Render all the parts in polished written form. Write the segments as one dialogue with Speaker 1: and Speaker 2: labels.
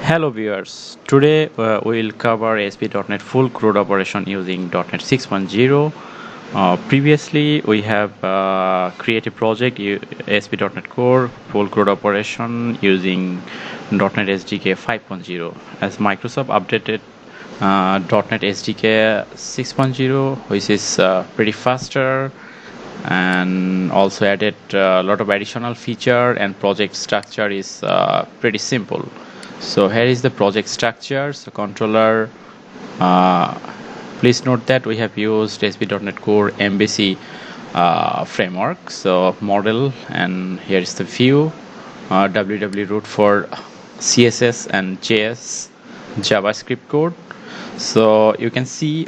Speaker 1: Hello viewers, today we will cover ASP.NET full CRUD operation using .NET 6.0. Previously we have created a project ASP.NET Core full CRUD operation using .NET SDK 5.0 as Microsoft updated .NET SDK 6.0, which is pretty faster and also added a lot of additional feature, and project structure is pretty simple. So here is the project structure. So controller, please note that we have used ASP.NET Core MVC framework. So model, and here is the view, www root for CSS and JS JavaScript code. So you can see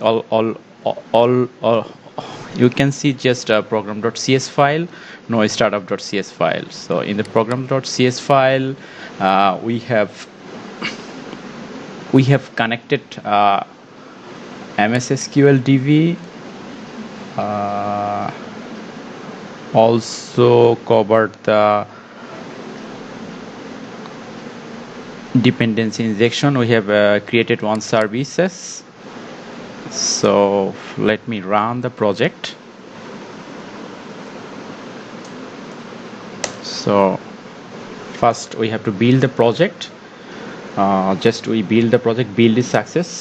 Speaker 1: you can see just a program.cs file, no startup.cs file. So in the program.cs file, we have connected MSSQL DB, also covered the dependency injection. We have created one services. So let me run the project. So first we have to build the project. We build the project, build is success.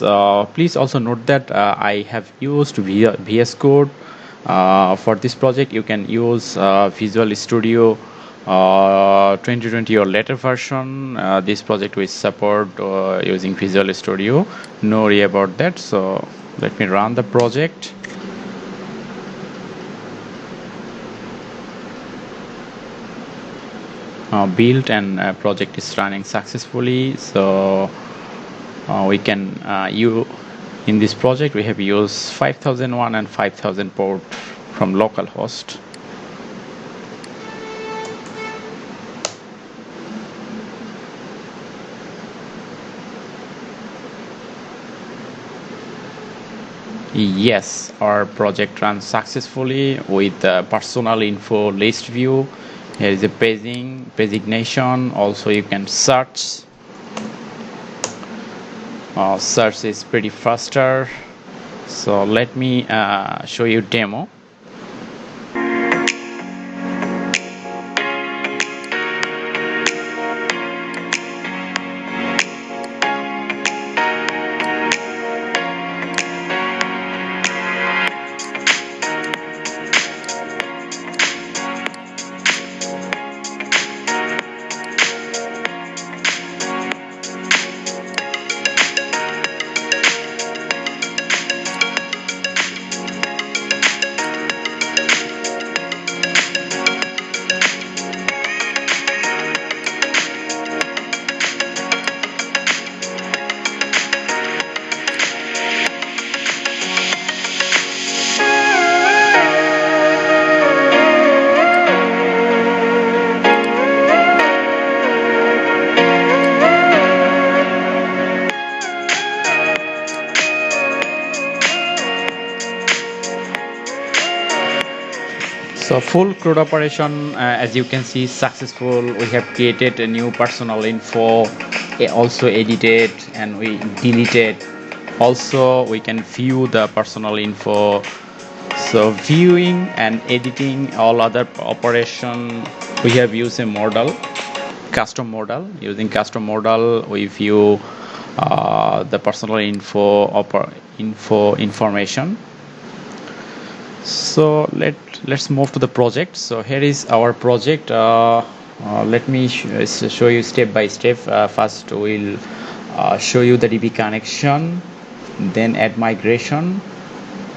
Speaker 1: Please also note that I have used VS Code for this project. You can use Visual Studio 2020 or later version. This project will support using Visual Studio. No worry about that. So let me run the project. Built, and project is running successfully. So we can in this project we have used 5001 and 5000 port from localhost. Yes, our project runs successfully with personal info list view. Here is a paging also. You can search. Search is pretty faster. So let me show you demo. So full CRUD operation, as you can see, successful. We have created a new personal info, also edited, and we deleted. Also, we can view the personal info. So viewing and editing all other operation, we have used a model, custom model. Using custom model, we view the personal information. So let's move to the project. So here is our project. Let me show you step by step. First we'll show you the DB connection, then add migration,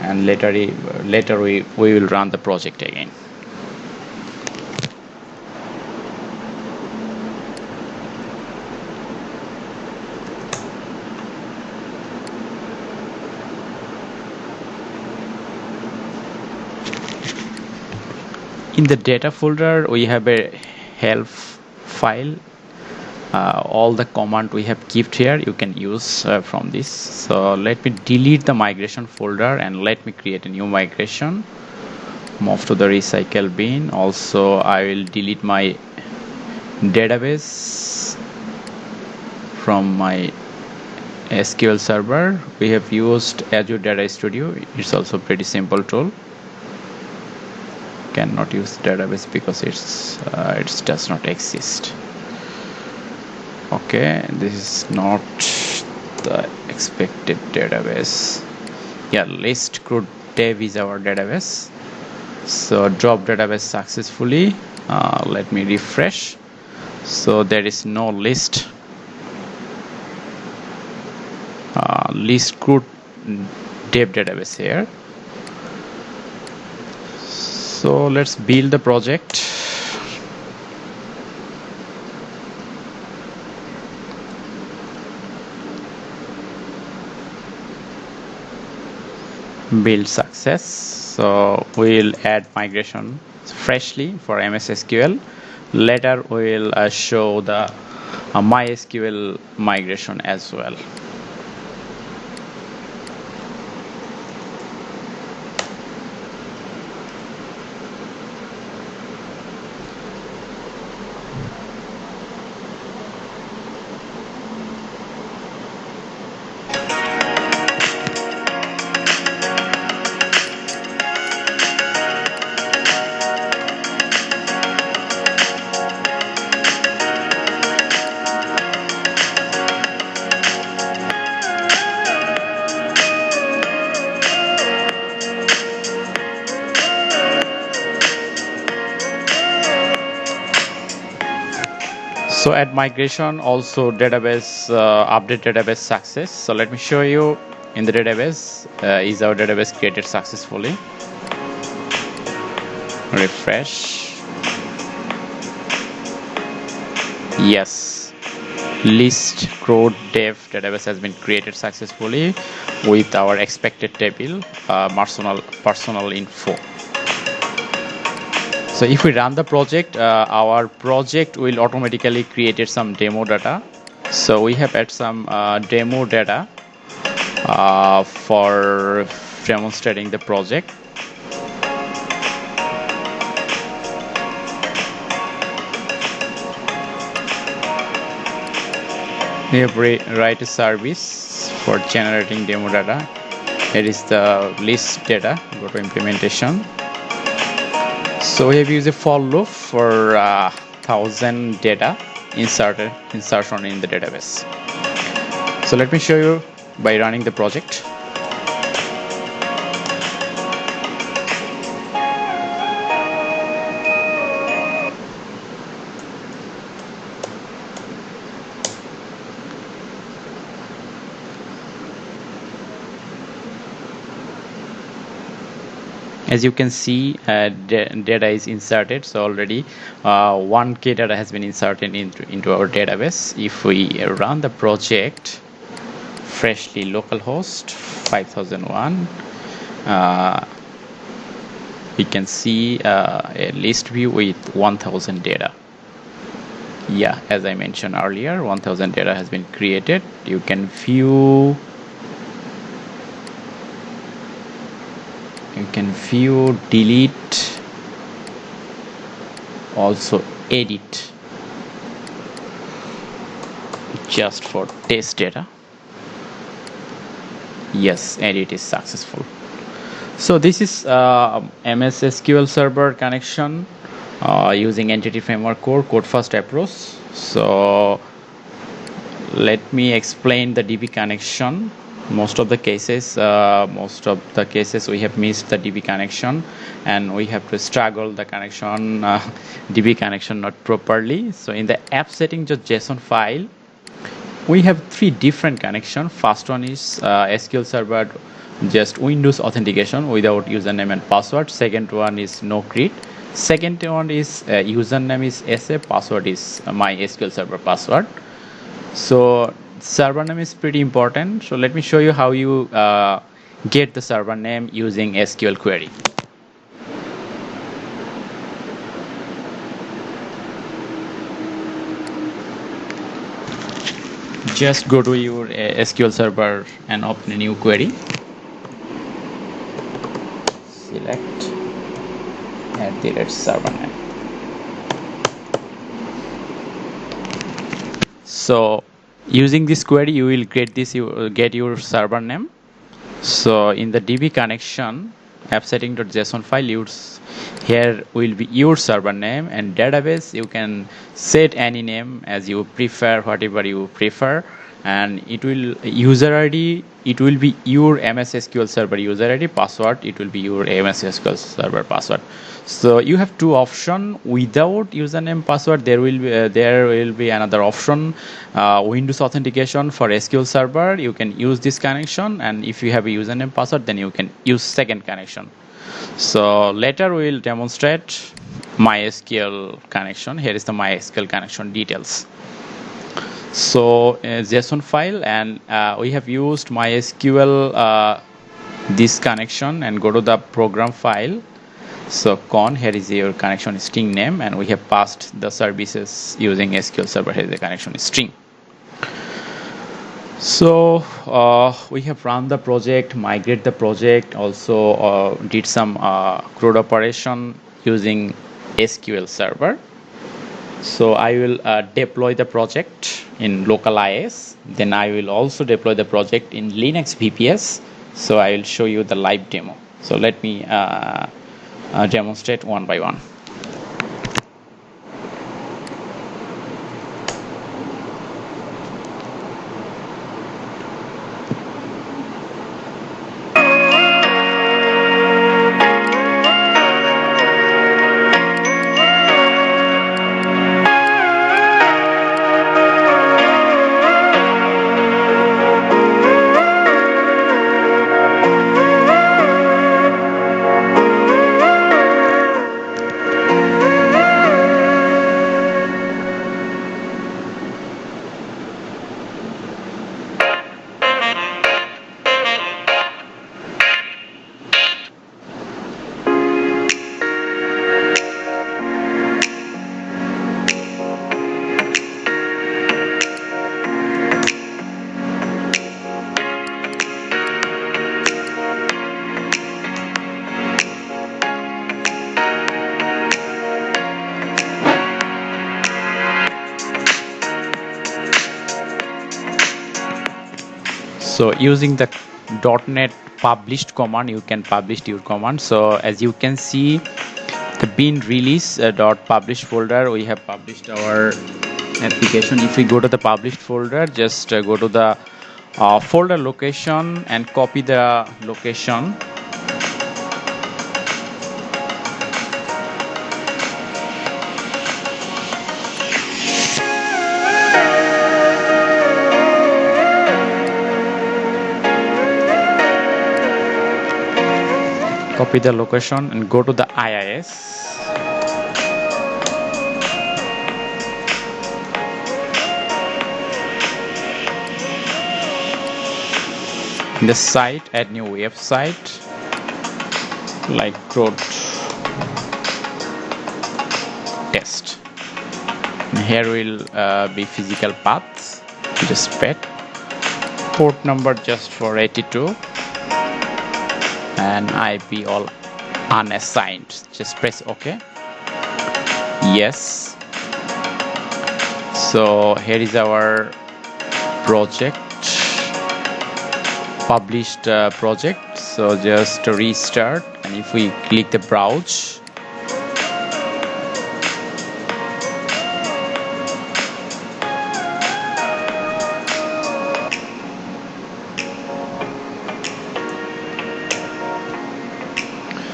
Speaker 1: and later we will run the project again. In the data folder, we have a help file. All the command we have kept here you can use from this. So let me delete the migration folder and let me create a new migration. Move to the recycle bin. Also I will delete my database from my SQL Server. We have used Azure Data Studio. It's also pretty simple tool. Cannot use database because it does not exist. Okay, this is not the expected database. Yeah, list CRUD dev is our database. So drop database successfully. Let me refresh. So there is no list CRUD dev database here. So let's build the project. Build success. So we'll add migration freshly for MSSQL. Later we'll show the MySQL migration as well. So at migration, also database update database success. So let me show you in the database. Is our database created successfully? Refresh. Yes, list CRUD dev database has been created successfully with our expected table personal info. So if we run the project, our project will automatically create some demo data. So we have added some demo data for demonstrating the project. We have write a service for generating demo data. It is the list data. Go to implementation. So we have used a for loop for 1000 data insertion in the database. So let me show you by running the project. As you can see, data is inserted. So already 1K data has been inserted into our database. If we run the project freshly, localhost 5001, we can see a list view with 1000 data. Yeah, as I mentioned earlier, 1000 data has been created. You can view delete, also edit, just for test data. Yes, edit is successful. So this is MSSQL Server connection using Entity Framework Core code first approach. So let me explain the DB connection. Most of the cases we have missed the DB connection, and we have to struggle the connection, DB connection not properly. So in the app setting.json file, we have 3 different connections. First one is SQL Server just Windows authentication without username and password. Second one is no CRUD. Second one is username is SA, password is MySQL Server password. So server name is pretty important. So let me show you how you get the server name using SQL query. Just go to your SQL Server and open a new query. Select @server name. So Using this query, you will get your server name. So in the DB connection app setting.json file, here will be your server name, and database you can set any name as you prefer, whatever you prefer, and it will user ID, it will be your MSSQL server user ID. Password, it will be your MSSQL server password. So you have two options. Without username password, there will be another option, Windows authentication for SQL Server. You can use this connection, and if you have a username password, then you can use second connection. So later we will demonstrate MySQL connection. Here is the MySQL connection details. So JSON file, and we have used MySQL this connection, and go to the program file. So con, here is your connection string name, and we have passed the services using SQL Server. Here is the connection string. So we have run the project, migrate the project, also did some CRUD operation using SQL Server. So I will deploy the project in local IS. Then I will also deploy the project in Linux VPS. So I will show you the live demo. So let me demonstrate one by one. So using the .NET published command, you can publish your command. So as you can see, the bin release .published folder, we have published our application. If we go to the published folder, just go to the folder location and copy the location. Copy the location and go to the IIS. In the site, add new website like CRUD test. And here will be physical paths. Just pet port number just for 82. And IP all unassigned. Just press OK. Yes. So here is our project, published project. So just restart, and if we click the browse,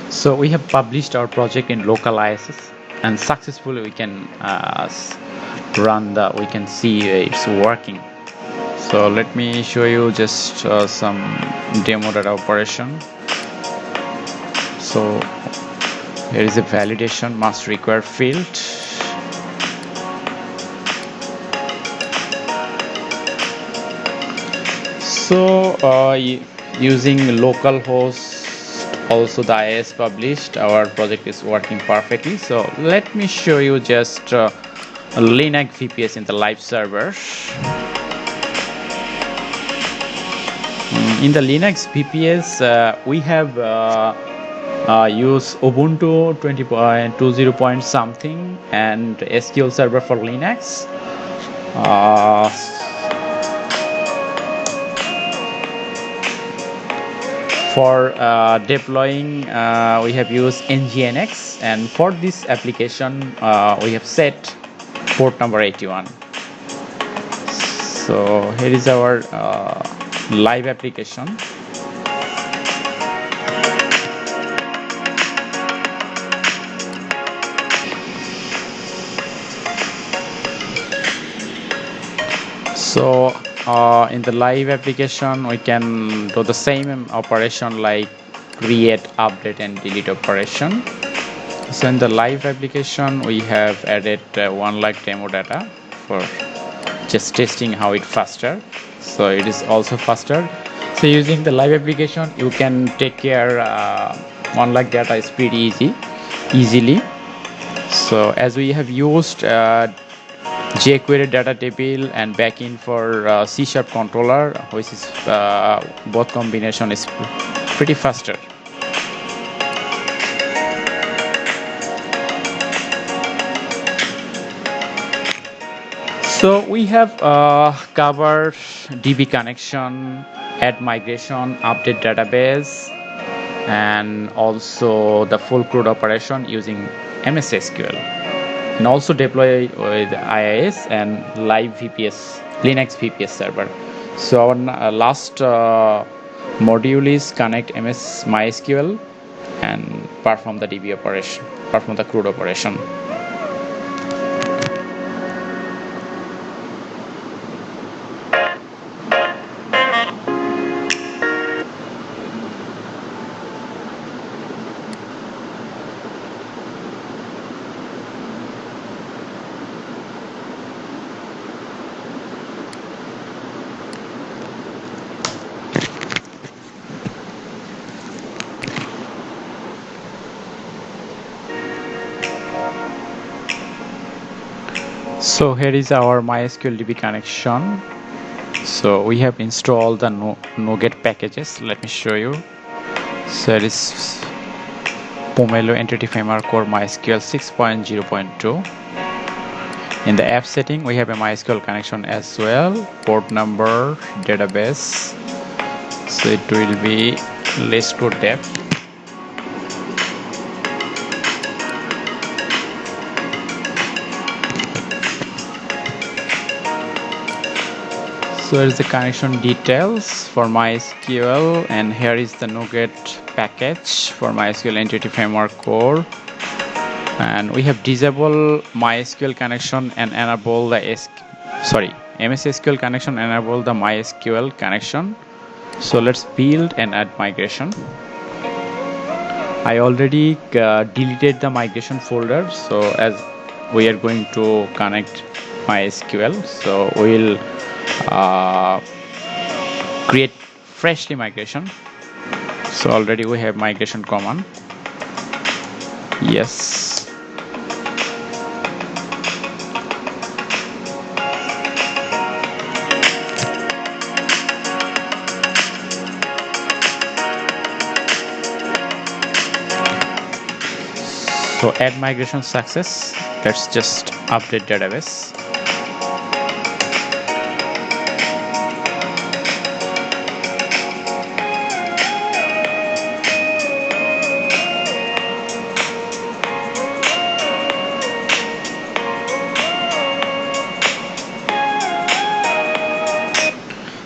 Speaker 1: so we have published our project in local ISS, and successfully we can we can see it's working. So let me show you just some demo data operation. So here is a validation must require field. So using localhost, also the IIS published, our project is working perfectly. So let me show you just a Linux VPS in the live server. In the Linux VPS, we have used Ubuntu 20.20 point something and SQL Server for Linux. For deploying, we have used nginx, and for this application we have set port number 81. So here is our live application. So in the live application, we can do the same operation like create, update, and delete operation. So in the live application, we have added 1 lakh demo data for just testing how it faster. So it is also faster. So using the live application, you can take care 1 lakh data is pretty easily. So as we have used jQuery data table and backend for C# controller, which is both combination is pretty faster. So we have covered DB connection, add migration, update database, and also the full CRUD operation using MSSQL, and also deploy with IIS and live VPS, Linux VPS server. So our last module is connect MySQL and perform the DB operation, perform the CRUD operation. So here is our MySQL DB connection. So we have installed the NuGet packages. Let me show you. So it is Pomelo Entity Framework Core MySQL 6.0.2. In the app setting, we have a MySQL connection as well, port number, database. So it will be list code dev. So here is the connection details for MySQL, and here is the NuGet package for MySQL Entity Framework Core. And we have disable MySQL connection and enable the MSSQL connection, enable the MySQL connection. So let's build and add migration. I already deleted the migration folder, so as we are going to connect MySQL, so we'll create freshly migration. So already we have migration command. Yes. So add migration success. Let's just update database.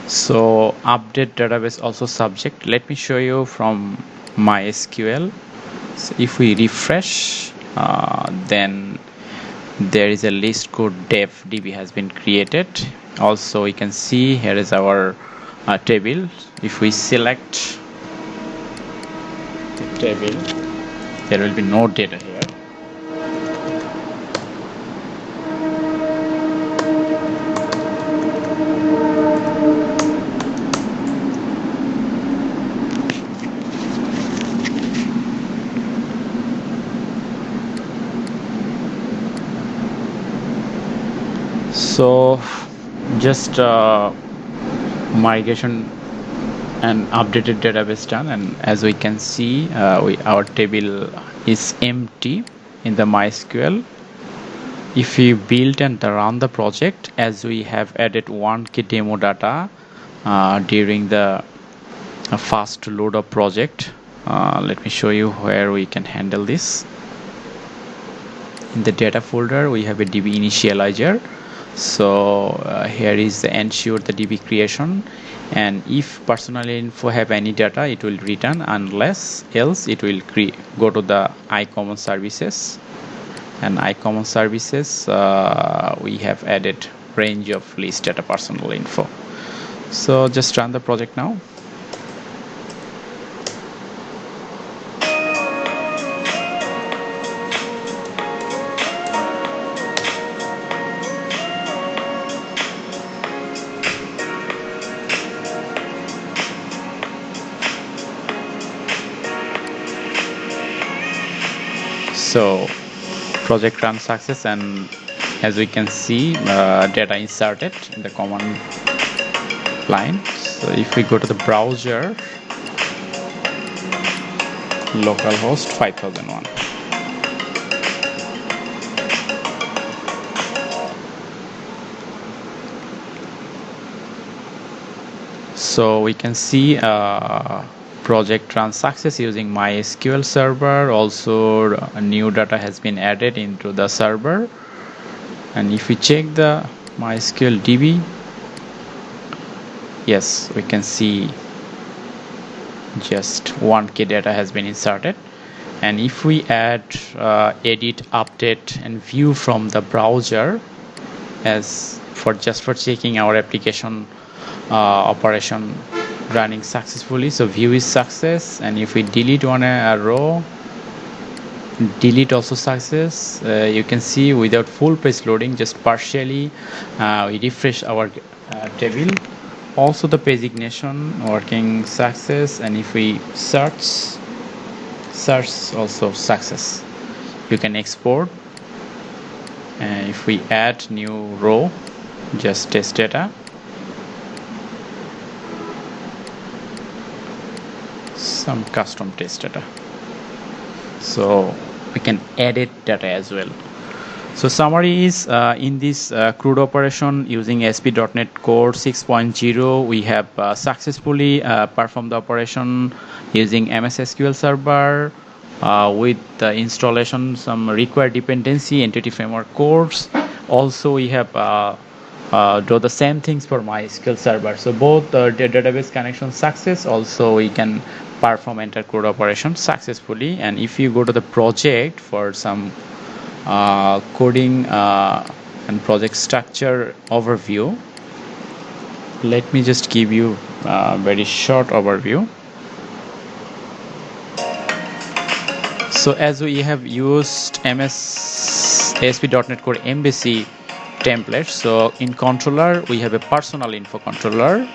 Speaker 1: So update database also subject. Let me show you from MySQL. So if we refresh, then there is a list code dev db has been created. Also we can see here is our table. If we select the table, there will be no data here. So just migration and updated database done, and as we can see our table is empty in the MySQL. If we build and run the project, as we have added 1K demo data during the a fast load up project. Let me show you where we can handle this. In the data folder we have a DB initializer. So here is the ensure the DB creation, and if personal info have any data it will return, unless else it will go to the iCommon services. And iCommon services we have added range of list data personal info. So just run the project now. So project run success, and as we can see data inserted in the command line. So if we go to the browser, localhost 5001, so we can see project run success using MySQL server. Also a new data has been added into the server, and if we check the MySQL DB, yes, we can see just 1k data has been inserted. And if we add edit, update and view from the browser, as for checking our application operation running successfully, so view is success. And if we delete one row, delete also success. You can see without full page loading, just partially we refresh our table. Also the page ignition working success, and if we search also success. You can export, and if we add new row, just test data, some custom test data, so we can edit data as well. So summary is in this CRUD operation using ASP.NET Core 6.0, we have successfully performed the operation using MSSQL Server with the installation some required dependency entity framework codes. Also we have do the same things for MySQL Server. So both the database connection success, also we can perform entire CRUD operation successfully. And if you go to the project for some coding and project structure overview, let me just give you a very short overview. So as we have used ASP.NET Core MVC template, so in controller we have a personal info controller.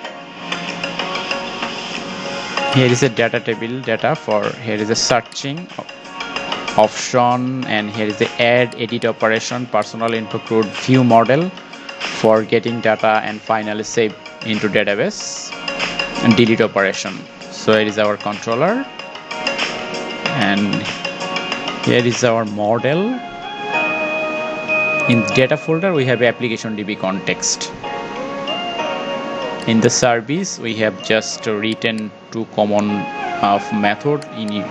Speaker 1: Here is a data table data for, here is a searching option, and here is the add edit operation, personal info CRUD view model for getting data and finally save into database, and delete operation. So here is our controller, and here is our model. In data folder we have application DB context. In the service we have just written two common method in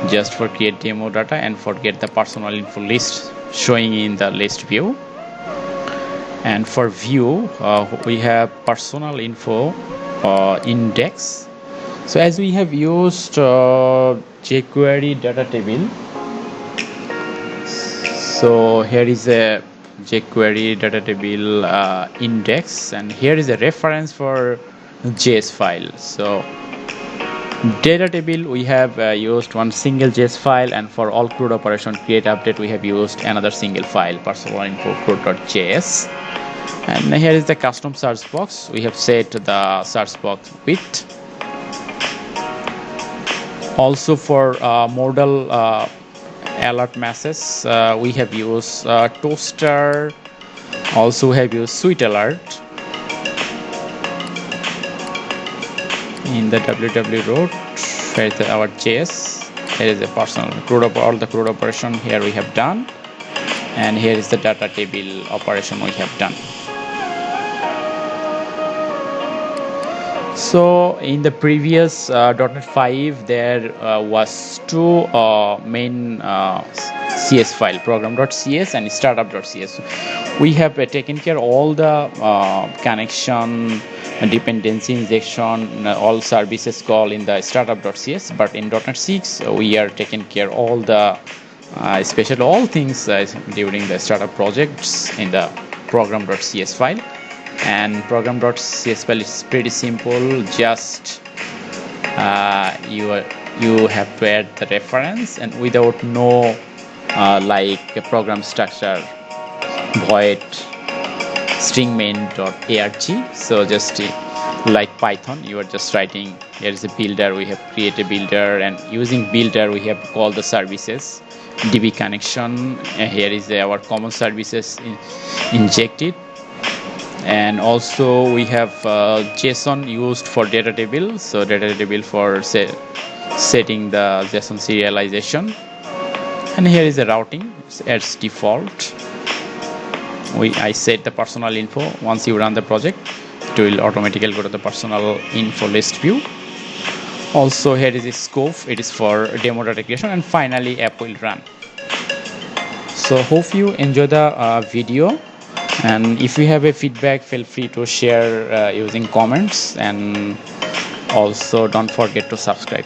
Speaker 1: just for create demo data and for get the personal info list showing in the list view. And for view we have personal info index. So as we have used jQuery data table, so here is a jQuery data table index, and here is a reference for JS file. So data table we have used one single JS file, and for all CRUD operation create update we have used another single file, personal info CRUD.js. And here is the custom search box. We have set the search box width. Also for modal alert messages we have used toastr. Also we have used sweetalert. In the www root, here is our JS. Here is a personal CRUD, all the CRUD operation here we have done, and here is the data table operation we have done. So in the previous .NET 5, there was two main CS file, program.cs and startup.cs. We have taken care all the connection, dependency injection, all services call in the startup.cs. But in .NET 6, we are taking care all the especially all things during the startup projects in the program.cs file. And program.cs file is pretty simple. Just you have to add the reference, and without no like a program structure, void string main.arg. So just like Python, you are just writing, here is a builder, we have created a builder, and using builder we have called the services, db connection, here is our common services injected. And also we have JSON used for data table, so data table for setting the JSON serialization. And here is the routing, as default. I set the personal info. Once you run the project, it will automatically go to the personal info list view. Also here is a scope, it is for demo data creation, and finally app will run. So hope you enjoy the video. And if you have a feedback, feel free to share using comments, and also don't forget to subscribe.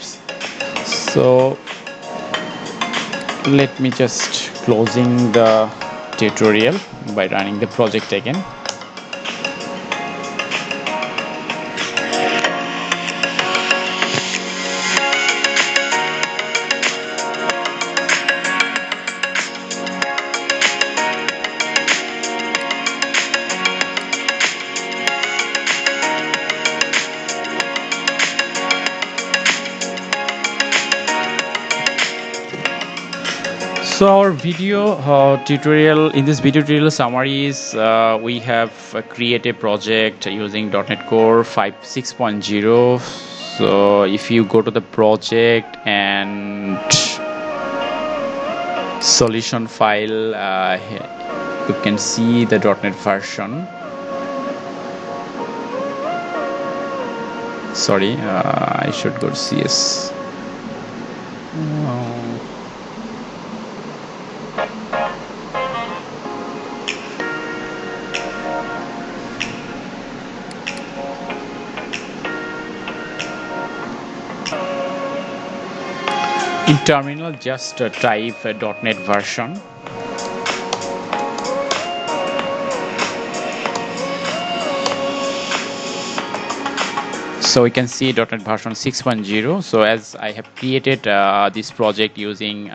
Speaker 1: So let me just closing the tutorial by running the project again. So our video tutorial, in this video tutorial summary is we have created a project using .NET Core 5.6.0. So if you go to the project and solution file, you can see the .NET version. Sorry, I should go to CS. In terminal, just type .NET version. So we can see .NET version 6.0. So as I have created this project using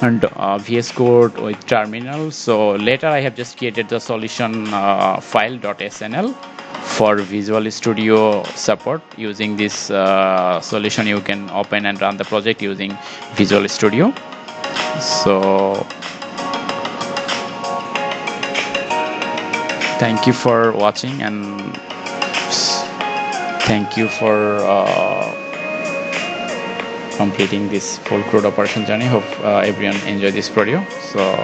Speaker 1: VS Code with terminal, so later I have just created the solution file .snl for Visual Studio support. Using this solution, you can open and run the project using Visual Studio. So thank you for watching, and thank you for completing this full CRUD operation journey. Hope everyone enjoyed this video. So